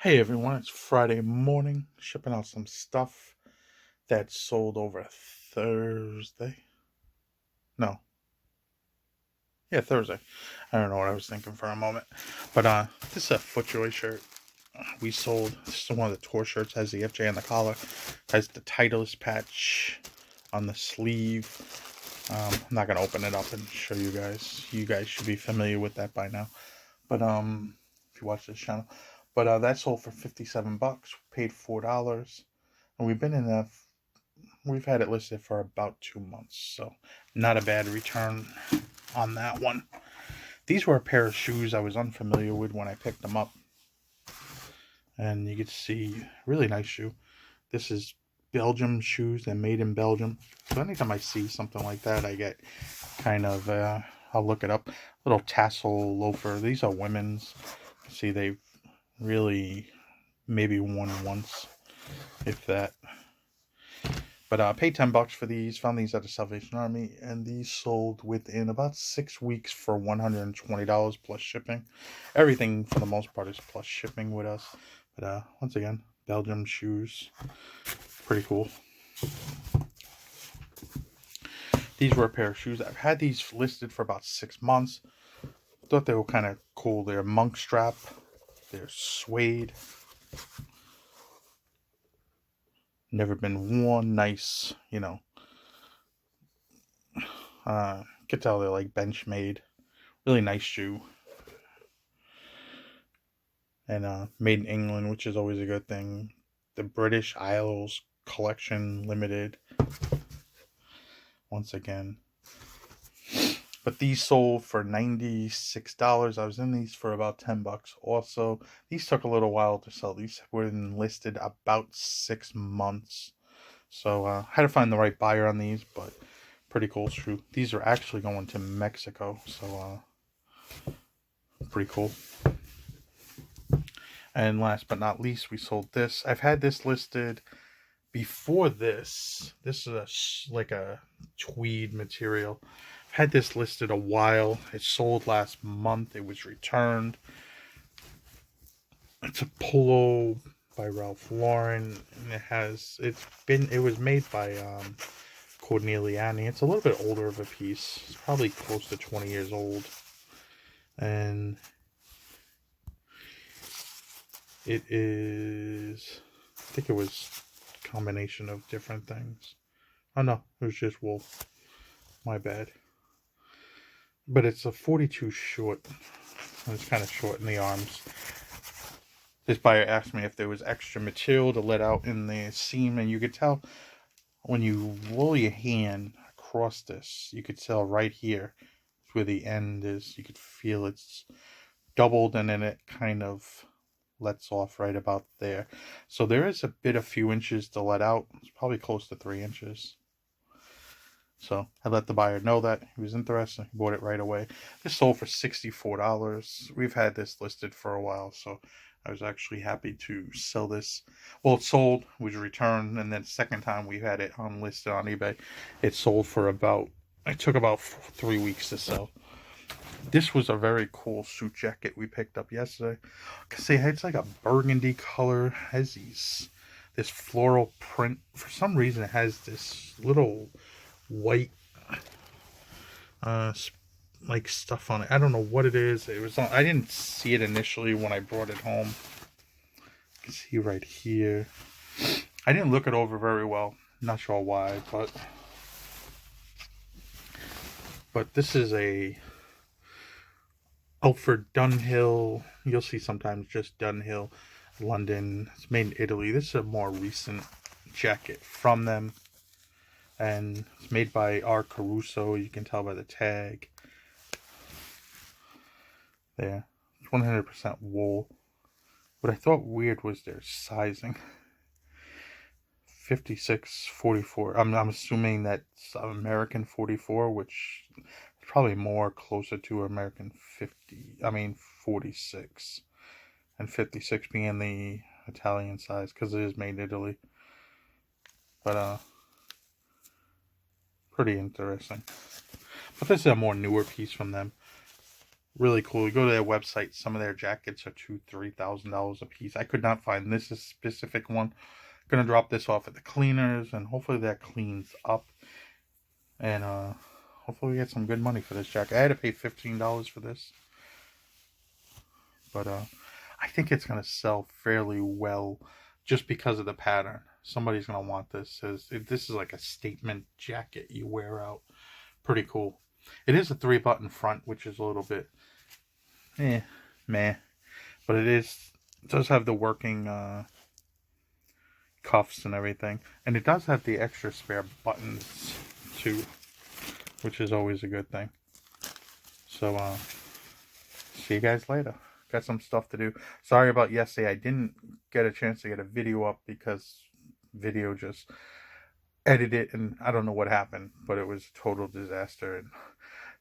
Hey everyone, it's Friday morning, shipping out some stuff that sold over Thursday. No, yeah, Thursday. I don't know what I was thinking for a moment. But this is a FootJoy shirt we sold. This is one of the tour shirts, has the FJ on the collar, has the Titleist patch on the sleeve. I'm not gonna open it up and show you guys. You guys should be familiar with that by now. But if you watch this channel. But that sold for 57 bucks, paid $4. And we've had it listed for about 2 months, so not a bad return on that one. These were a pair of shoes I was unfamiliar with when I picked them up, and you can see really nice shoe. This is Belgium shoes. They're made in Belgium, so anytime I see something like that, I get kind of I'll look it up. Little tassel loafer. These are women's. See, they've really maybe worn once, if that. But I paid 10 bucks for these. Found these at the Salvation Army, and these sold within about 6 weeks for $120 plus shipping. Everything for the most part is plus shipping with us. But once again, Belgium shoes, pretty cool. These were a pair of shoes. I've had these listed for about 6 months. Thought they were kind of cool. They're monk strap. They're suede. Never been worn. Nice, could tell they're like bench made. Really nice shoe. And made in England, which is always a good thing. The British Isles Collection Limited. Once again. But these sold for $96. I was in these for about 10 bucks also. These took a little while to sell. These were listed about 6 months. So I had to find the right buyer on these, but pretty cool shoe. These are actually going to Mexico, so pretty cool. And last but not least, we sold this. I've had this listed before this. This is like a tweed material. I've had this listed a while. It sold last month. It was returned. It's a polo by Ralph Lauren, and it was made by Corneliani. It's a little bit older of a piece. It's probably close to 20 years old. And it is, I think it was a combination of different things. Oh no, it was just wool. My bad. But it's a 42 short. And it's kind of short in the arms. This buyer asked me if there was extra material to let out in the seam, and you could tell when you roll your hand across this, you could tell right here where the end is. You could feel it's doubled, and then it kind of lets off right about there. So there is a few inches to let out. It's probably close to 3 inches. So I let the buyer know that he was interested. He bought it right away. This sold for $64. We've had this listed for a while, so I was actually happy to sell this. Well, it sold, was returned, and then the second time we had it listed on eBay, it sold for it took about 3 weeks to sell. This was a very cool suit jacket we picked up yesterday. Cause it's like a burgundy color, has this floral print. For some reason, it has this little white like stuff on it. I don't know what it is. I didn't see it initially when I brought it home. You can see right here. I didn't look it over very well. Not sure why, but this is a Alfred Dunhill. You'll see sometimes just Dunhill, London. It's made in Italy. This is a more recent jacket from them. And it's made by R. Caruso. You can tell by the tag. There. It's 100% wool. What I thought weird was their sizing. 56-44. I'm assuming that's American 44, which is probably more closer to American 46. And 56 being the Italian size, because it is made in Italy. But pretty interesting. But this is a more newer piece from them. Really cool. You go to their website, some of their jackets are $2,000-$3,000 a piece. I could not find this specific one. Gonna drop this off at the cleaners, and hopefully that cleans up. And hopefully we get some good money for this jacket. I had to pay $15 for this. But I think it's gonna sell fairly well just because of the pattern. Somebody's gonna want this. This is like a statement jacket you wear out. Pretty cool. It is a 3-button front, which is a little bit meh. But it does have the working cuffs and everything. And it does have the extra spare buttons too, which is always a good thing. So see you guys later. Got some stuff to do. Sorry about yesterday. I didn't get a chance to get a video up because video just edited it, and I don't know what happened, but it was a total disaster. And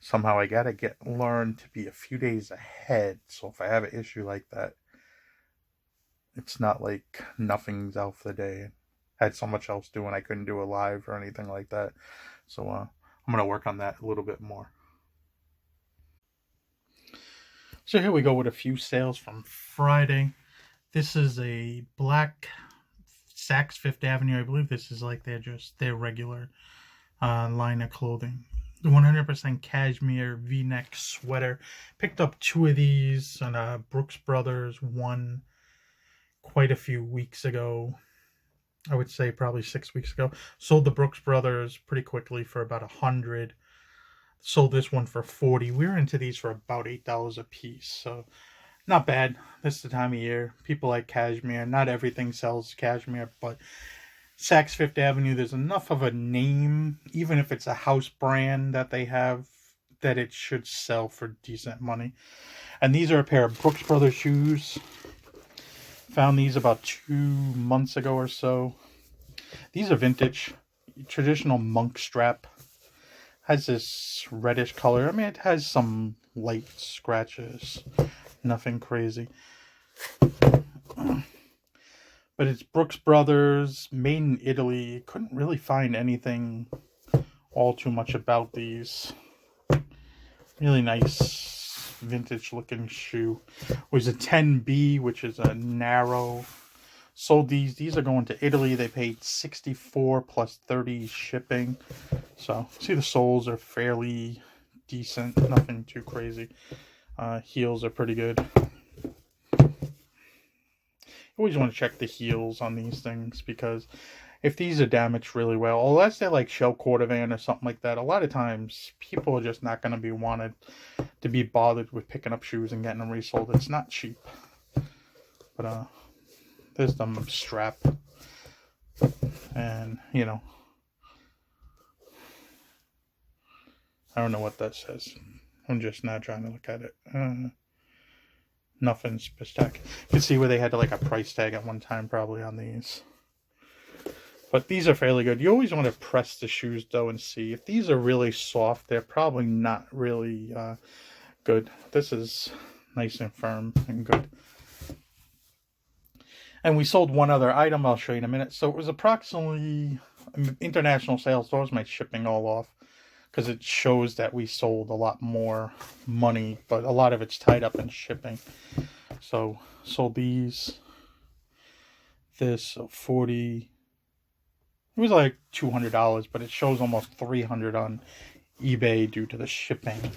somehow I gotta learn to be a few days ahead. So if I have an issue like that, it's not like nothing's out for the day. I had so much else doing, I couldn't do a live or anything like that. So I'm gonna work on that a little bit more. So here we go with a few sales from Friday. This is a black Saks Fifth Avenue. I believe this is like their regular line of clothing. 100% cashmere V-neck sweater. Picked up 2 of these on Brooks Brothers, one quite a few weeks ago. I would say probably 6 weeks ago. Sold the Brooks Brothers pretty quickly for about $100. Sold this one for $40. We were into these for about $8 a piece, so not bad. This is the time of year. People like cashmere. Not everything sells cashmere, but Saks Fifth Avenue, there's enough of a name, even if it's a house brand that they have, that it should sell for decent money. And these are a pair of Brooks Brothers shoes. Found these about 2 months ago or so. These are vintage, traditional monk strap. Has this reddish color. I mean, it has some light scratches. Nothing crazy. But it's Brooks Brothers, made in Italy. Couldn't really find anything all too much about these. Really nice vintage looking shoe. It was a 10B, which is a narrow. Sold these. These are going to Italy. They paid $64 plus $30 shipping. So, see, the soles are fairly decent. Nothing too crazy. Heels are pretty good. You always want to check the heels on these things, because if these are damaged really well, unless they're like shell cordovan or something like that, a lot of times people are just not going to be wanted to be bothered with picking up shoes and getting them resold. It's not cheap. But there's the strap, and you know, I don't know what that says. I'm just now trying to look at it. Nothing spectacular. You can see where they had like a price tag at one time probably on these. But these are fairly good. You always want to press the shoes though and see. If these are really soft, they're probably not really good. This is nice and firm and good. And we sold one other item I'll show you in a minute. So it was approximately, international sales throws my shipping all off, because it shows that we sold a lot more money, but a lot of it's tied up in shipping. So sold this, so 40. It was like $200, but it shows almost $300 on eBay due to the shipping,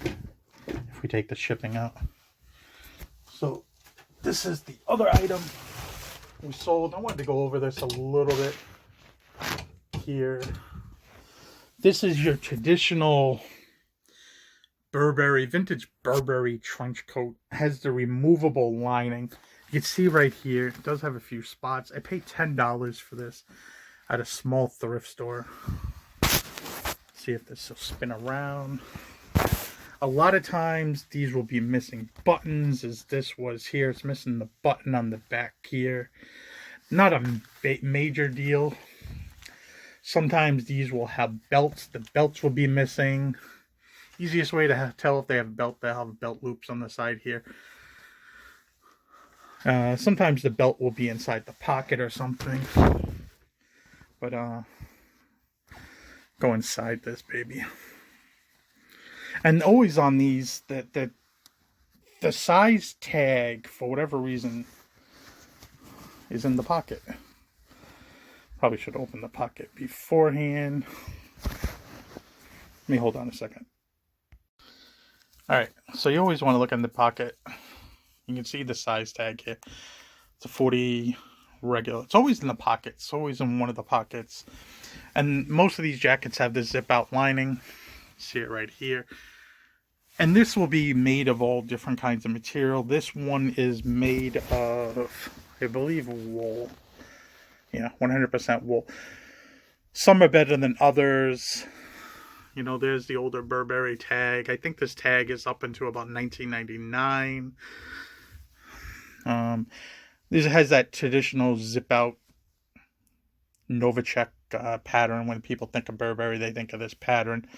if we take the shipping out. So this is the other item we sold. I wanted to go over this a little bit here. This is your traditional Burberry, vintage Burberry trench coat. It has the removable lining. You can see right here, it does have a few spots. I paid $10 for this at a small thrift store. See if this will spin around. A lot of times these will be missing buttons, as this was here. It's missing the button on the back here. Not a major deal. Sometimes these will have belts. The belts will be missing. Easiest way to tell if they have a belt, they'll have belt loops on the side here. Sometimes the belt will be inside the pocket or something. But go inside this baby. And always on these, that the size tag, for whatever reason, is in the pocket. Probably should open the pocket beforehand. Let me hold on a second. Alright, so you always want to look in the pocket. You can see the size tag here. It's a 40 regular. It's always in the pocket. It's always in one of the pockets. And most of these jackets have this zip out lining. See it right here. And this will be made of all different kinds of material. This one is made of, I believe, wool. Yeah, 100% wool. Some are better than others. You know, there's the older Burberry tag. I think this tag is up into about 1999. This has that traditional zip out Novacek pattern. When people think of Burberry, they think of this pattern.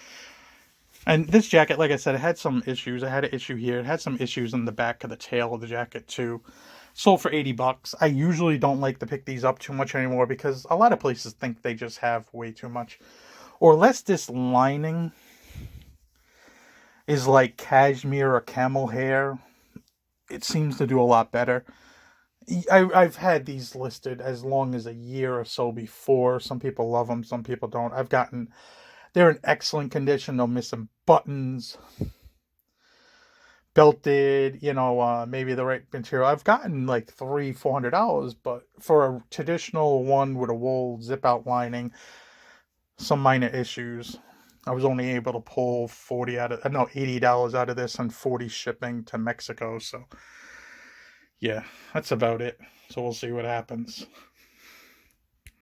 And this jacket, like I said, it had some issues. I had an issue here. It had some issues in the back of the tail of the jacket too. Sold for $80. I usually don't like to pick these up too much anymore because a lot of places think they just have way too much. Or unless this lining is like cashmere or camel hair, it seems to do a lot better. I've had these listed as long as a year or so before. Some people love them, some people don't. They're in excellent condition. No missing buttons. Belted, maybe the right material. I've gotten like $300-$400, but for a traditional one with a wool zip out lining, some minor issues. I was only able to pull $80 out of this and $40 shipping to Mexico. So yeah, that's about it. So we'll see what happens.